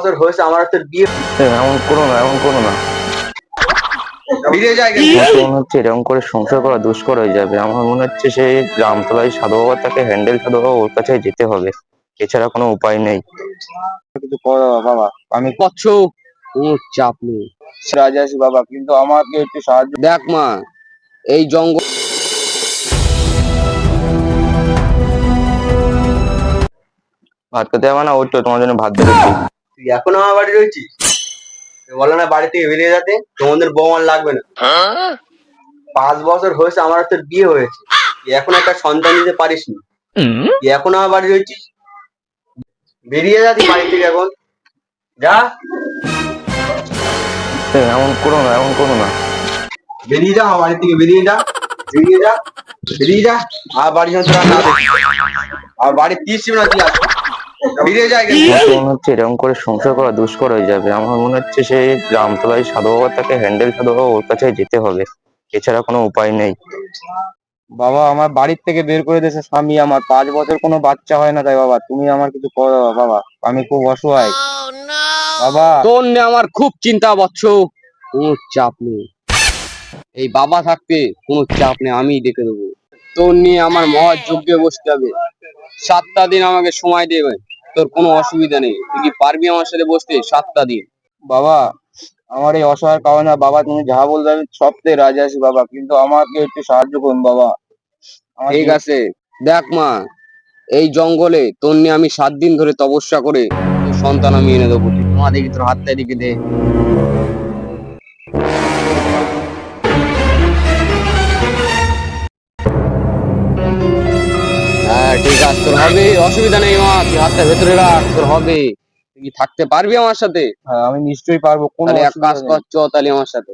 বছর হয়েছে আমার তোর বিয়ে। এমন করো না, এমন করো না। ফিরে যায় আমার তো মনে হচ্ছে এরকম করে সংসার করা দুষ্কর হয়ে যাবে। আমার মনে হচ্ছে সেই গ্রামতলায় সাধু বাবা, তাকে হ্যান্ডেল সাধু বাবা, ওর কাছে যেতে হবে। এছাড়া কোনো উপায় নেই। কিছু করো বাবা, আমি কচ্ছ কোনো চাপ নেই। রাজি আছি বাবা, কিন্তু আমাকে একটু সাহায্য। দেখ মা, এই জঙ্গল ভাত খেতে হবে না? ওই তো তোমার জন্য ভাত বেরোচ্ছি। তুই এখন আমার বাড়ি রয়েছিস? বলো না বাড়ি থেকে বেরিয়ে যেতে, তোমাদের বৌমার লাগবে না। 5 বছর হয়েছে আমার তোর বিয়ে হয়েছে, তুই এখন একটা সন্তান দিতে পারিস না। তুই এখন আমার বাড়ি রয়েছিস? বেরিয়ে যা তুই বাড়ি থেকে এখন, যা। এমন করো না, এমন করো না। বেরিয়ে যা আমার বাড়ি থেকে, বেরিয়ে যা, বেরিয়ে যা, বেরিয়ে যা। আর বাড়ি যন্ত্র না দেখি, আর বাড়ি ফিরছি না তুই আসো, বেরিয়ে যায়। আমার তো মনে হচ্ছে এরকম করে সংসার করা দুষ্কর হয়ে যাবে। আমার মনে হচ্ছে সেই গ্রামতলায় সাধু বাবা, তাকে হ্যান্ডেল সাধু বাবা, ওর কাছে যেতে হবে। এছাড়া কোনো উপায় নেই। বাবা, আমার বাড়ির থেকে বের করে দিয়েছে স্বামী আমার, 5 বছর কোনো বাচ্চা হয় না, তাই বাবা তুমি আমার কিছু করো বাবা, আমি খুব অসহায় বাবা। তোর নিয়ে আমার খুব চিন্তা বৎস, কোনো চাপ নেই। এই বাবা থাকতে কোনো চাপ নেই, আমি দেখে দেবো। তোর নিয়ে আমার মহাযজ্ঞে বসতে হবে, 7টা দিন আমাকে সময় দেবে। তোর কোনো অসুবিধা নেই, তুই কি পারবি আমার সাথে বসতে 7টা দিন? বাবা, আমার এই অসহায়ের কারণে বাবা তুমি যা বলবে আমি সবটাই রাজি আছি বাবা, কিন্তু আমাকে একটু সাহায্য করুন বাবা। ঠিক আছে, দেখ মা, এই জঙ্গলে তোর নিয়ে আমি 7 দিন ধরে তপস্যা করে তোর সন্তান আমি এনে দেবো। মা দেখি তোর হাতটা এদিকে দে। হ্যাঁ ঠিক আছে, তোর হবে, অসুবিধা নেই মা, তুই হাতটা ভেতরে রাখ, তোর হবে। তুই কি থাকতে পারবি আমার সাথে? হ্যাঁ, আমি নিশ্চয়ই পারবো, কোনো তাহলে এক কাজ অসুবিধা নেই। কর, চ তাহলে আমার সাথে।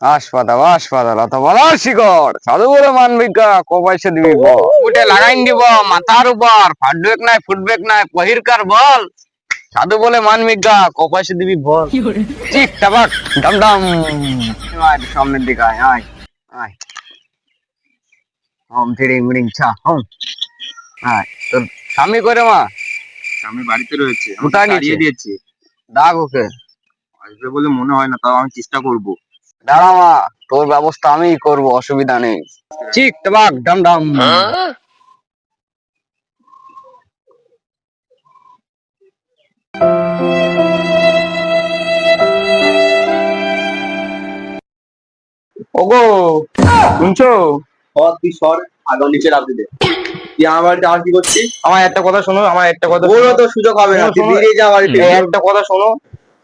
হাসপাতাল অথবা শিকড় সাধু বলে মানবিকা, ক পয়সা দিবি বল? উঠে লাগাইন দিব মাথার উপর, ফাটবেক নাই ফুটবেক নাই পহিরকার বল। সাধু বলে মানবিকা, ক পয়সা দিবি বল। চিক টাবাক ডাম ডাম। আয় সামনের দিকে আয়, আয় আয়। হম থিরিং মিরিং ছা হম। আয় তোর স্বামী করে মা? আমি বাড়িতে রয়েছে, আমি কোথায় তাড়িয়ে গেছে? দিয়েছি। ডাক ওকে। আসবে বলে মনে হয় না, তাও আমি চেষ্টা করব। দাঁড়া মা, তোর ব্যবস্থা আমিই করবো, অসুবিধা নেই। চিক টাবাক ডাম ডাম। ওগো, শুনছো? তুই সর, আগে নিচে নামতে দে। তুই আমার বাড়িতে আর কি করছিস? আমার একটা কথা শোনো, আমার একটা কথা ওরও শোনো। তো সুযোগ হবে না, শোনো, তুই শোনো, বেরিয়ে যা বাড়ি থেকে। এই একটা কথা শোনো।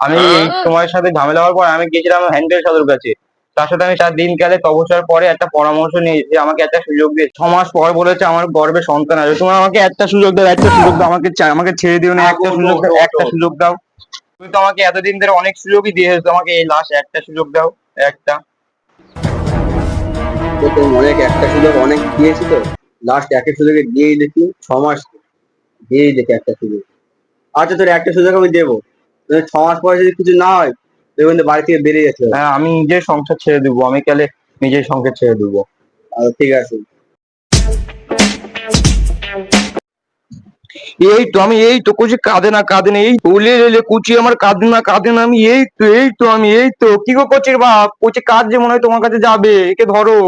আমি তোমার সাথে ঝামেলা হওয়ার পর আমি গেছিলাম হ্যান্ডেল সাধুর কাছে। তার সাথে আমি 4 দিন গেলে তপস্যার পরে একটা পরামর্শ নিয়েছি, আমাকে একটা সুযোগ দিয়ে 6 মাস পর বলেছে আমার গর্ভে সন্তান আছে। তোমার আমাকে একটা সুযোগ দাও, একটা সুযোগ দাও, আমাকে ছেড়ে দিও না, একটা সুযোগ দাও, একটা সুযোগ দাও। তুমি তো আমাকে এতদিন ধরে অনেক সুযোগই দিয়েছো, আমাকে এই লাস্ট একটা সুযোগ দাও, একটা। তোর অনেক একটা সুযোগ অনেক দিয়েছি তো, লাস্ট একটা সুযোগে দিয়েই দেখি, 6 মাস দিয়েই দেখি একটা সুযোগ। আচ্ছা তোর একটা সুযোগ আমি দেবো, 6 মাস পরে যদি কিছু না হয় তুই কিন্তু বাড়ি থেকে বেরিয়ে যেতে হবে। হ্যাঁ, আমি নিজের সংসার ছেড়ে দেবো, আমি কালে নিজের সংসার ছেড়ে দেবো। ঠিক আছে। এই তো আমি, এই তো কুচি কাঁদে না, কাঁদে না, এই বলে রেলে কুচি আমার কাঁদে না, কাঁদে না, আমি এই তো আমি এই তো। কি গো কচির বাপ, কুচি কাঁদছে মনে হয় তোমার কাছে যাবে, একে ধরো।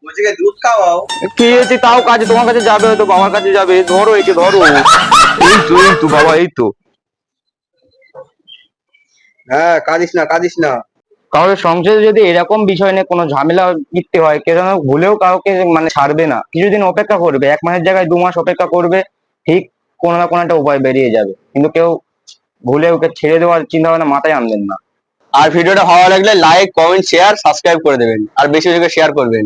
বলছি দুধ খাওয়াও। খেয়েছি তাও কাজে তোমার কাছে যাবে, হয়তো বাবার কাছে যাবে, ধরো একে ধরো। এই তো বাবা, এই তো। হ্যাঁ কাঁদিস না, কাঁদিস না। কারোর সংসারে যদি এরকম বিষয় নিয়ে কোনো ঝামেলা মিটতে হয়, কেউ যেন ভুলেও কাউকে মানে ছাড়বে না, কিছুদিন অপেক্ষা করবে, 1 মাসের জায়গায় 2 মাস অপেক্ষা করবে, ঠিক কোনো না কোনো একটা উপায় বেরিয়ে যাবে, কিন্তু কেউ ভুলে ওকে ছেড়ে দেওয়ার চিন্তা ভাবনা মাথায় আনবেন না। আর ভিডিওটা ভালো লাগলে লাইক কমেন্ট শেয়ার সাবস্ক্রাইব করে দেবেন, আর বেশি বেশি করে শেয়ার করবেন।